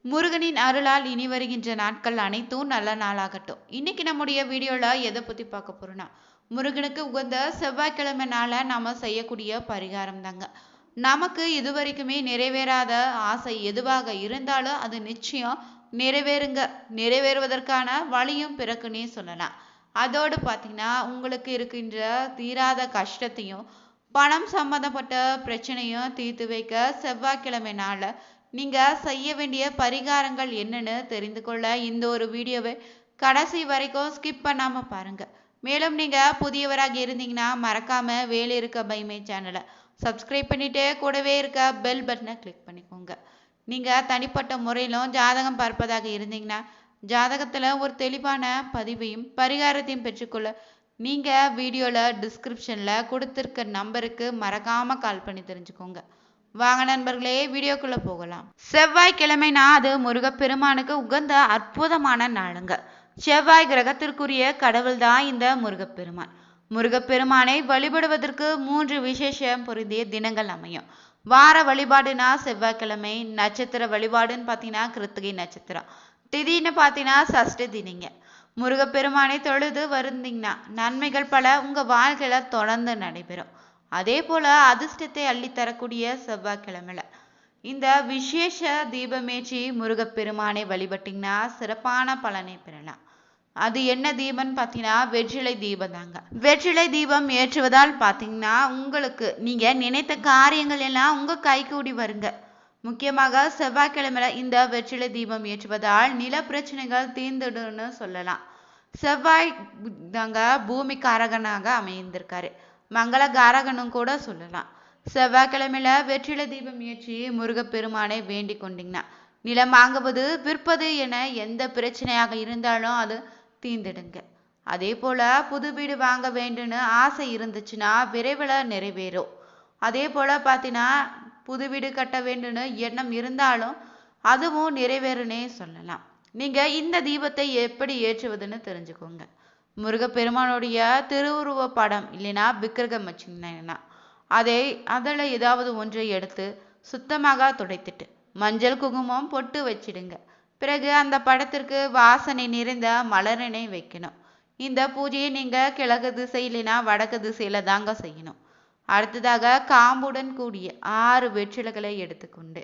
முருகனின் அருளால் இனி வருகின்ற நாட்கள் அனைத்தும் நல்ல நாளாகட்டும். இன்னைக்கு நம்முடைய வீடியோல எதை பத்தி பார்க்க போறோம்னா, முருகனுக்கு உகந்த செவ்வாய்க்கிழமை நாள நாம செய்யக்கூடிய பரிகாரம் தாங்க. நமக்கு இதுவரைக்குமே நிறைவேறாத ஆசை எதுவாக இருந்தாலும் அது நிச்சயம் நிறைவேறுங்க. நிறைவேறுவதற்கான வழியும் பிறக்குன்னே சொல்லலாம். அதோடு பார்த்தீங்கன்னா, உங்களுக்கு இருக்கின்ற தீராத கஷ்டத்தையும் பணம் சம்பந்தப்பட்ட பிரச்சனையும் தீர்த்து வைக்க செவ்வாய்க்கிழமை நாள நீங்க செய்ய வேண்டிய பரிகாரங்கள் என்னன்னு தெரிந்து கொள்ள இந்த ஒரு வீடியோவை கடைசி வரைக்கும் ஸ்கிப் பண்ணாம பாருங்க. மேலும் நீங்க புதியவராக இருந்தீங்கன்னா மறக்காம வேலை இருக்க பைமை சேனலை சப்ஸ்கிரைப் பண்ணிட்டு கூடவே இருக்க பெல் பட்டனை கிளிக் பண்ணிக்கோங்க. நீங்க தனிப்பட்ட முறையிலும் ஜாதகம் பார்ப்பதாக இருந்தீங்கன்னா ஜாதகத்துல ஒரு தெளிவான பதிவையும் பரிகாரத்தையும் பெற்றுக்கொள்ள நீங்க வீடியோல டிஸ்கிரிப்ஷன்ல கொடுத்திருக்க நம்பருக்கு மறக்காம கால் பண்ணி தெரிஞ்சுக்கோங்க. வாங்க நண்பர்களே, வீடியோக்குள்ள போகலாம். செவ்வாய்க்கிழமைனா அது முருகப்பெருமானுக்கு உகந்த அற்புதமான நாளுங்க. செவ்வாய் கிரகத்திற்குரிய கடவுள் தான் இந்த முருகப்பெருமான். முருகப்பெருமானை வழிபடுவதற்கு 3 விசேஷம் பொருந்திய தினங்கள் அமையும். வார வழிபாடுனா செவ்வாய்க்கிழமை, நட்சத்திர வழிபாடுன்னு பார்த்தீங்கன்னா கிருத்திகை நட்சத்திரம், திதின்னு பார்த்தீங்கன்னா சஷ்டி திதிங்க. முருகப்பெருமானை தொழுது வருந்தீங்கன்னா நன்மைகள் பல உங்க வாழ்க்கையில தொடர்ந்து நடைபெறும். அதே போல அதிர்ஷ்டத்தை அள்ளித்தரக்கூடிய செவ்வாய்க்கிழமையில இந்த விசேஷ தீபமேற்றி முருகப்பெருமானை வழிபட்டீங்கன்னா சிறப்பான பலனை பெறலாம். அது என்ன தீபம்னு பார்த்தீங்கன்னா வெற்றிலை தீபம் தாங்க. வெற்றிலை தீபம் ஏற்றுவதால் பார்த்தீங்கன்னா உங்களுக்கு நீங்க நினைத்த காரியங்கள் எல்லாம் உங்க கைகூடி வருங்க. முக்கியமாக செவ்வாய்க்கிழமையில இந்த வெற்றிலை தீபம் ஏற்றுவதால் நில பிரச்சனைகள் தீர்ந்துடுன்னு சொல்லலாம். செவ்வாய் தாங்க பூமி காரகனாக அமைந்திருக்காரு, மங்களகாரகனும் கூட சொல்லலாம். செவ்வாய்க்கிழமையில வெற்றிலை தீபம் ஏற்றி முருகப்பெருமானை வேண்டிக் கொண்டீங்கன்னா நிலம் வாங்குவது விற்பது என எந்த பிரச்சனையாக இருந்தாலும் அது தீர்ந்துடுங்க. அதே போல புது வீடு வாங்க வேண்டும்னு ஆசை இருந்துச்சுன்னா விரைவில் நிறைவேறும். அதே போல பார்த்தீங்கன்னா புது வீடு கட்ட வேண்டும்னு எண்ணம் இருந்தாலும் அதுவும் நிறைவேறுனே சொல்லலாம். நீங்க இந்த தீபத்தை எப்படி ஏற்றுவதுன்னு தெரிஞ்சுக்கோங்க. முருகப்பெருமானுடைய திருவுருவ படம் இல்லைன்னா விக்கிரகம் வச்சிங்கன்னா அதில் ஏதாவது ஒன்றை எடுத்து சுத்தமாக துடைத்துட்டு மஞ்சள் குங்குமம் பொட்டு வச்சிடுங்க. பிறகு அந்த படத்திற்கு வாசனை நிறைந்த மலரினை வைக்கணும். இந்த பூஜையை நீங்க கிழக்கு திசை இல்லைன்னா வடக்கு திசையில தாங்க செய்யணும். அடுத்ததாக காம்புடன் கூடிய 6 வெற்றிலைகளை எடுத்துக்கொண்டு,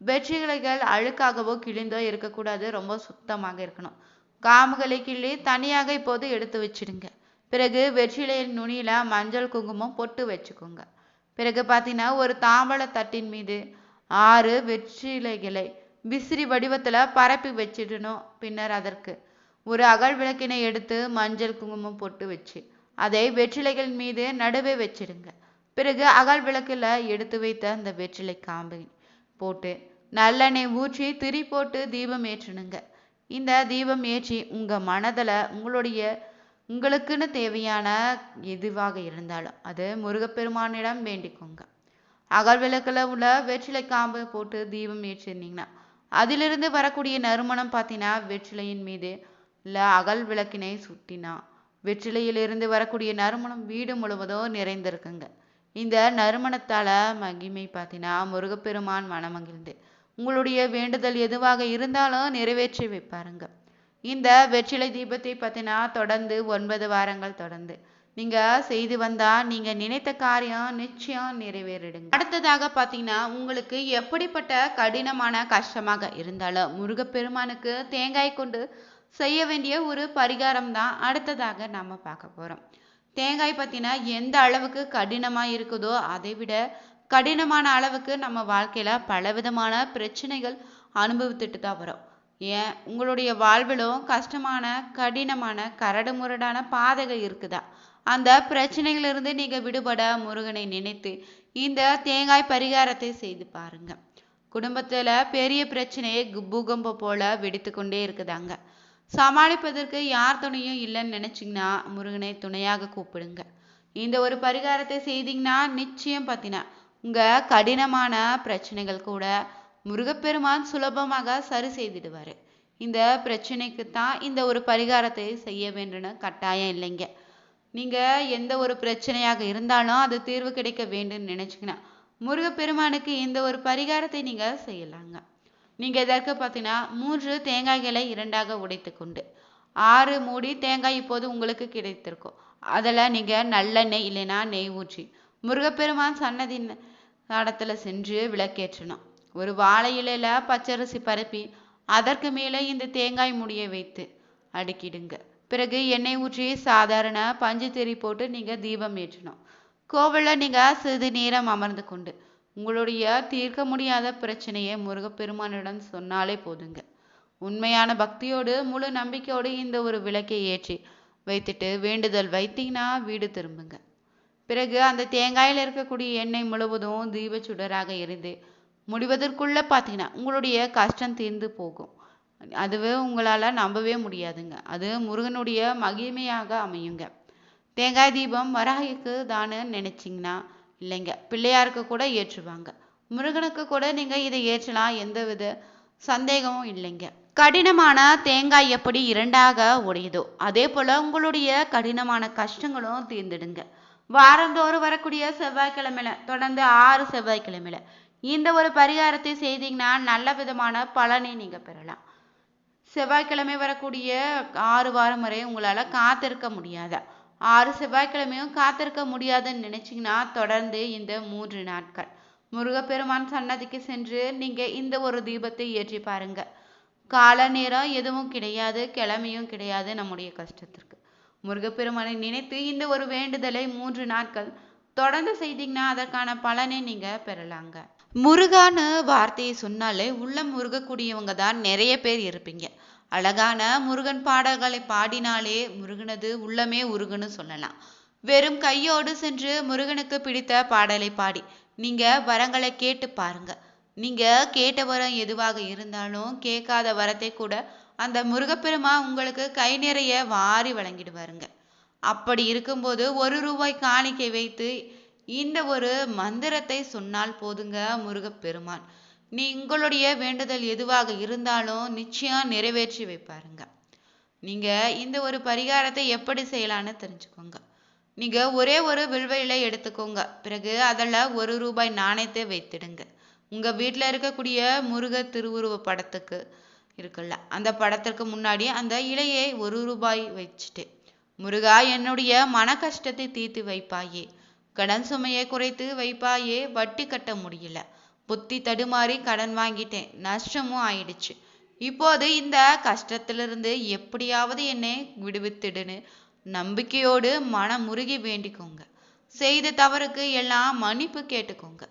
வெற்றிலைகள் அழுக்காகவோ கிழிந்தோ இருக்கக்கூடாது, ரொம்ப சுத்தமாக இருக்கணும். காம்புகளை கிள்ளி தனியாக இப்போது எடுத்து வச்சிடுங்க. பிறகு வெற்றிலையின் நுனியில மஞ்சள் குங்குமம் பொட்டு வச்சுக்கோங்க. பிறகு பார்த்தீங்கன்னா ஒரு தாம்பழ தட்டின் மீது 6 வெற்றிலைகளை விசிறி வடிவத்துல பரப்பி வச்சிடணும். பின்னர் அதற்கு ஒரு அகல் விளக்கினை எடுத்து மஞ்சள் குங்குமம் பொட்டு வச்சு அதை வெற்றிலைகள் மீது நடுவே வச்சிடுங்க. பிறகு அகல் விளக்குல எடுத்து வைத்த அந்த வெற்றிலை காம்பை போட்டு நல்லெண்ணெய் ஊற்றி திரி போட்டு தீபம் ஏற்றணுங்க. இந்த தீபம் ஏற்றி உங்க மனதில் உங்களுக்குன்னு தேவையான எதுவாக இருந்தாலும் அது முருகப்பெருமானிடம் வேண்டிக்கோங்க. அகல் விளக்குல உள்ள வெற்றிலை காம்பை போட்டு தீபம் ஏற்றிருந்தீங்கன்னா அதிலிருந்து வரக்கூடிய நறுமணம் பார்த்தீங்கன்னா வெற்றிலையின் மீது இல்லை அகல் விளக்கினை சுட்டினா வெற்றிலையிலிருந்து வரக்கூடிய நறுமணம் வீடு முழுவதும் நிறைந்திருக்குங்க. இந்த நறுமணத்தால மகிமை பார்த்தீங்கன்னா முருகப்பெருமான் மனமகிழ்ந்து உங்களுடைய வேண்டுதல் எதுவாக இருந்தாலும் நிறைவேற்றி வைப்பாருங்க. இந்த வெற்றிலை தீபத்தை பார்த்தீங்கன்னா தொடர்ந்து 9 வாரங்கள் தொடர்ந்து நீங்க செய்து வந்தா நீங்க நினைத்த காரியம் நிச்சயம் நிறைவேறிடுங்க. அடுத்ததாக பார்த்தீங்கன்னா உங்களுக்கு எப்படிப்பட்ட கடினமான கஷ்டமாக இருந்தாலும் முருகப்பெருமானுக்கு தேங்காய் கொண்டு செய்ய வேண்டிய ஒரு பரிகாரம் தான் அடுத்ததாக நாம பார்க்க போறோம். தேங்காய் பார்த்தீங்கன்னா எந்த அளவுக்கு கடினமாக இருக்குதோ அதை விட கடினமான அளவுக்கு நம்ம வாழ்க்கையில பலவிதமான பிரச்சனைகள் அனுபவித்துட்டு தான் வரோம். ஏன் உங்களுடைய வாழ்விலும் கஷ்டமான கடினமான கரடு முரடான பாதைகள் இருக்குதா? அந்த பிரச்சனைகளிலிருந்து நீங்க விடுபட முருகனை நினைத்து இந்த தேங்காய் பரிகாரத்தை செய்து பாருங்க. குடும்பத்துல பெரிய பிரச்சனையை பூகம்பம் போல வெடித்து கொண்டே இருக்குதாங்க. சமாளிப்பதற்கு யார் துணையும் இல்லைன்னு நினைச்சிங்கன்னா முருகனை துணையாக கூப்பிடுங்க. இந்த ஒரு பரிகாரத்தை செய்தீங்கன்னா நிச்சயம் பார்த்தீங்கன்னா உங்க கடினமான பிரச்சனைகள் கூட முருகப்பெருமான் சுலபமாக சரி செய்திடுவாரு. இந்த பிரச்சனைக்கு தான் இந்த ஒரு பரிகாரத்தை செய்ய வேண்டும்னு கட்டாயம் இல்லைங்க. நீங்க எந்த ஒரு பிரச்சனையாக இருந்தாலும் அது தீர்வு கிடைக்க வேண்டும்னு நினைச்சீங்கன்னா முருகப்பெருமானுக்கு இந்த ஒரு பரிகாரத்தை நீங்க செய்யலாங்க. நீங்கள் இதற்கு பார்த்தீங்கன்னா 3 தேங்காய்களை 2ஆக உடைத்து கொண்டு 6 மூடி தேங்காய் இப்போது உங்களுக்கு கிடைத்திருக்கும். அதில் நீங்கள் நல்லெண்ணெய் இல்லைன்னா நெய் ஊற்றி முருகப்பெருமான் சன்னதி இடத்துல சென்று விளக்கேற்றணும். ஒரு வாழை இலையில பச்சரிசி பரப்பி அதற்கு மேலே இந்த தேங்காய் முடியை வைத்து அடுக்கிடுங்க. பிறகு எண்ணெய் ஊற்றி சாதாரண பஞ்சு திரி போட்டு நீங்கள் தீபம் ஏற்றணும். கோவிலில் நீங்கள் சிறிது நேரம் அமர்ந்து கொண்டு உங்களுடைய தீர்க்க முடியாத பிரச்சனையை முருகப்பெருமானிடம் சொன்னாலே போதுங்க. உண்மையான பக்தியோடு முழு நம்பிக்கையோடு இந்த ஒரு விளக்கை ஏற்றி வைத்துட்டு வேண்டுதல் வைத்தீங்கன்னா வீடு திரும்புங்க. பிறகு அந்த தேங்காயில் இருக்கக்கூடிய எண்ணெய் முழுவதும் தீப சுடராக எரிந்து முடிவதற்குள்ள பார்த்தீங்கன்னா உங்களுடைய கஷ்டம் தீர்ந்து போகும். அதுவே உங்களால் நம்பவே முடியாதுங்க. அது முருகனுடைய மகிமையாக அமையுங்க. தேங்காய் தீபம் வராகிக்கு தானே நினைச்சிங்கன்னா இல்லைங்க, பிள்ளையாருக்கு கூட ஏற்றுவாங்க. முருகனுக்கு கூட நீங்கள் இதை ஏற்றலாம், எந்தவித சந்தேகமும் இல்லைங்க. கடினமான தேங்காய் எப்படி 2ஆக உடையுதோ அதே போல் உங்களுடைய கடினமான கஷ்டங்களும் தீர்ந்துடுங்க. வாரந்தோறும் வரக்கூடிய செவ்வாய்க்கிழமையில தொடர்ந்து 6 செவ்வாய்க்கிழமையில இந்த ஒரு பரிகாரத்தை செய்தீங்கன்னா நல்ல விதமான பலனை நீங்கள் பெறலாம். செவ்வாய்க்கிழமை வரக்கூடிய 6 வாரம் வரை உங்களால் காத்திருக்க முடியாத 6 செவ்வாய்க்கிழமையும் காத்திருக்க முடியாதுன்னு நினைச்சிங்கன்னா தொடர்ந்து இந்த 3 நாட்கள் முருகப்பெருமான் சன்னதிக்கு சென்று நீங்கள் இந்த ஒரு தீபத்தை ஏற்றி பாருங்க. கால நேரம் எதுவும் கிடையாது, கிழமையும் கிடையாது. நம்முடைய கஷ்டத்திற்கு முருகப்பெருமானை நினைத்து இந்த ஒரு வேண்டுதலை 3 நாட்கள் தொடர்ந்து செய்தீங்கன்னா அதற்கான பலனை நீங்கள் பெறலாங்க. முருகான வார்த்தையை சொன்னாலே உள்ளம் முருகக்கூடியவங்க தான் நிறைய பேர் இருப்பீங்க. அழகான முருகன் பாடல்களை பாடினாலே முருகனது உள்ளமே உருகுன்னு சொல்லலாம். வெறும் கையோடு சென்று முருகனுக்கு பிடித்த பாடலை பாடி நீங்க வரங்களை கேட்டு பாருங்க. நீங்க கேட்ட வரம் எதுவாக இருந்தாலும் கேட்காத வரத்தை கூட அந்த முருகப்பெருமா உங்களுக்கு கை நிறைய வாரி வழங்கிடுவாருங்க. அப்படி இருக்கும்போது 1 ரூபாய் காணிக்கை வைத்து இந்த ஒரு மந்திரத்தை சொன்னால் போதுங்க, முருகப்பெருமான் உங்களுடைய வேண்டுதல் எதுவாக இருந்தாலும் நிச்சயம் நிறைவேற்றி வைப்பாருங்க. நீங்க இந்த ஒரு பரிகாரத்தை எப்படி செய்யலான்னு தெரிஞ்சுக்கோங்க. நீங்க ஒரே ஒரு வில்வ இலை எடுத்துக்கோங்க. பிறகு அதில் 1 ரூபாய் நாணயத்தை வைத்திடுங்க. உங்க வீட்டில் இருக்கக்கூடிய முருக திருவுருவ படத்துக்கு இருக்குல்ல, அந்த படத்திற்கு முன்னாடி அந்த இலையை 1 ரூபாய் வச்சுட்டு, முருகா என்னுடைய மன கஷ்டத்தை தீர்த்து வைப்பாயே, கடன் சுமையை குறைத்து வைப்பாயே, வட்டி கட்ட முடியல, புத்தி தடுமாறி கடன் வாங்கிட்டேன், நஷ்டமும் ஆயிடுச்சு, இப்போது இந்த கஷ்டத்திலிருந்து எப்படியாவது என்னை விடுவித்துடுன்னு நம்பிக்கையோடு மனம் முருகி வேண்டிக்கோங்க. செய்த தவறுக்கு எல்லாம் மன்னிப்பு கேட்டுக்கோங்க.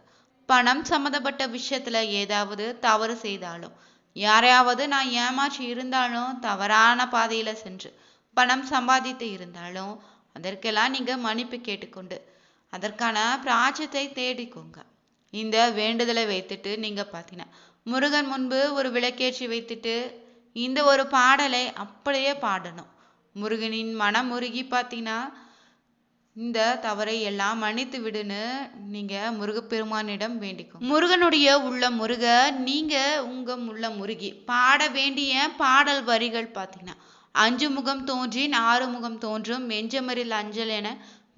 பணம் சம்மந்தப்பட்ட விஷயத்துல ஏதாவது தவறு செய்தாலும், யாரையாவது நான் ஏமாற்றி இருந்தாலும், தவறான பாதையில சென்று பணம் சம்பாதித்து இருந்தாலும் அதற்கெல்லாம் நீங்க மன்னிப்பு கேட்டுக்கொண்டு அதற்கான பிராயச்சித்தை தேடிக்கோங்க. இந்த வேண்டுதலை வைத்துட்டு நீங்க பார்த்தீங்கன்னா முருகன் முன்பு ஒரு விளக்கேற்றி வைத்துட்டு இந்த ஒரு பாடலை அப்படியே பாடணும். முருகனின் மனம் முருகி பார்த்தீங்கன்னா இந்த தவறை எல்லாம் மன்னித்து விடுன்னு நீங்க முருகப்பெருமானிடம் வேண்டிக்கும். முருகனுடைய உள்ள முருக நீங்க உங்க உள்ள முருகி பாட வேண்டிய பாடல் வரிகள் பார்த்தீங்கன்னா 5 முகம் தோன்றின் 6 முகம் தோன்றும், மெஞ்சமரில் அஞ்சல் என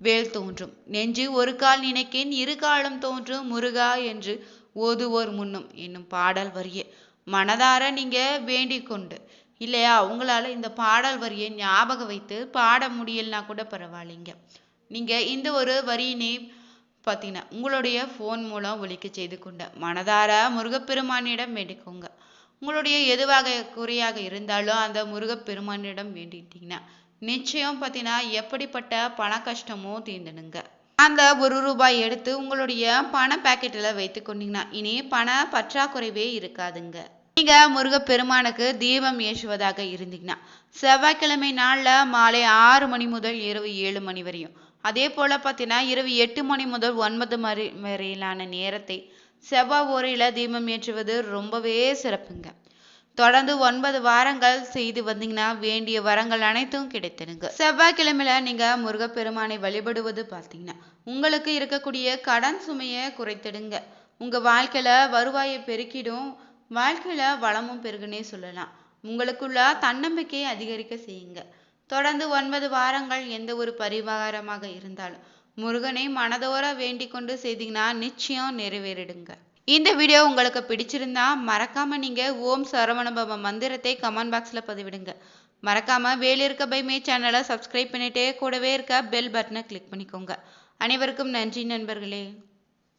வேல் தோன்றும், நெஞ்சு ஒரு கால் நினைக்கேன் 2 காலம் தோன்றும், முருகா என்று ஓதுவோர் முன்னும் என்னும் பாடல் வரியை மனதார நீங்க வேண்டிக் கொண்டு, இல்லையா உங்களால இந்த பாடல் வரியை ஞாபகம் வைத்து பாட முடியலனா கூட பரவாயில்லைங்க, நீங்க இந்த ஒரு வரியினை பார்த்தீங்கன்னா உங்களுடைய ஃபோன் மூலம் ஒலிக்க செய்து கொண்ட மனதார முருகப்பெருமானிடம் வேண்டிக்கோங்க. உங்களுடைய எதுவாக குறையாக இருந்தாலும் அந்த முருகப்பெருமானிடம் வேண்டிட்டீங்கன்னா நிச்சயம் பார்த்தீங்கன்னா எப்படிப்பட்ட பண கஷ்டமோ தீர்ந்துடுங்க. அந்த 1 ரூபாய் எடுத்து உங்களுடைய பண பாக்கெட்டில் வைத்து கொண்டீங்கன்னா இனி பண பற்றாக்குறைவே இருக்காதுங்க. நீங்க முருகப்பெருமானுக்கு தீபம் ஏற்றுவதாக இருந்தீங்கன்னா செவ்வாய்க்கிழமை நாளில் மாலை 6 மணி முதல் இரவு 7 மணி வரையும், அதே போல பார்த்தீங்கன்னா இரவு 8 மணி முதல் 9 மணி வரையிலான நேரத்தை செவ்வாய் ஓரையில தீபம் ஏற்றுவது ரொம்பவே சிறப்புங்க. தொடர்ந்து 9 வாரங்கள் செய்து வந்தீங்கன்னா வேண்டிய வரங்கள் அனைத்தும் கிடைத்திருங்க. செவ்வாய்க்கிழமையில நீங்க முருகப்பெருமானை வழிபடுவது பார்த்தீங்கன்னா உங்களுக்கு இருக்கக்கூடிய கடன் சுமையை குறைத்திடுங்க. உங்க வாழ்க்கையில வருவாயை பெருக்கிடும், வாழ்க்கையில வளமும் பெருகுனே சொல்லலாம். உங்களுக்குள்ள தன்னம்பிக்கையை அதிகரிக்க செய்யுங்க. தொடர்ந்து 9 வாரங்கள் எந்த ஒரு பரிகாரமாக இருந்தாலும் முருகனை மனதோர வேண்டிக் கொண்டு செய்தீங்கன்னா நிச்சயம் நிறைவேறிடுங்க. இந்த வீடியோ உங்களுக்கு பிடிச்சிருந்தா மறக்காம நீங்க ஓம் சரவணபவ மந்திரத்தை கமெண்ட் பாக்ஸ்ல பதிவிடுங்க. மறக்காம வேலிருக்க பைமே சேனலை சப்ஸ்கிரைப் பண்ணிட்டு கூடவே இருக்க பெல் பட்டனை கிளிக் பண்ணிக்கோங்க. அனைவருக்கும் நன்றி நண்பர்களே.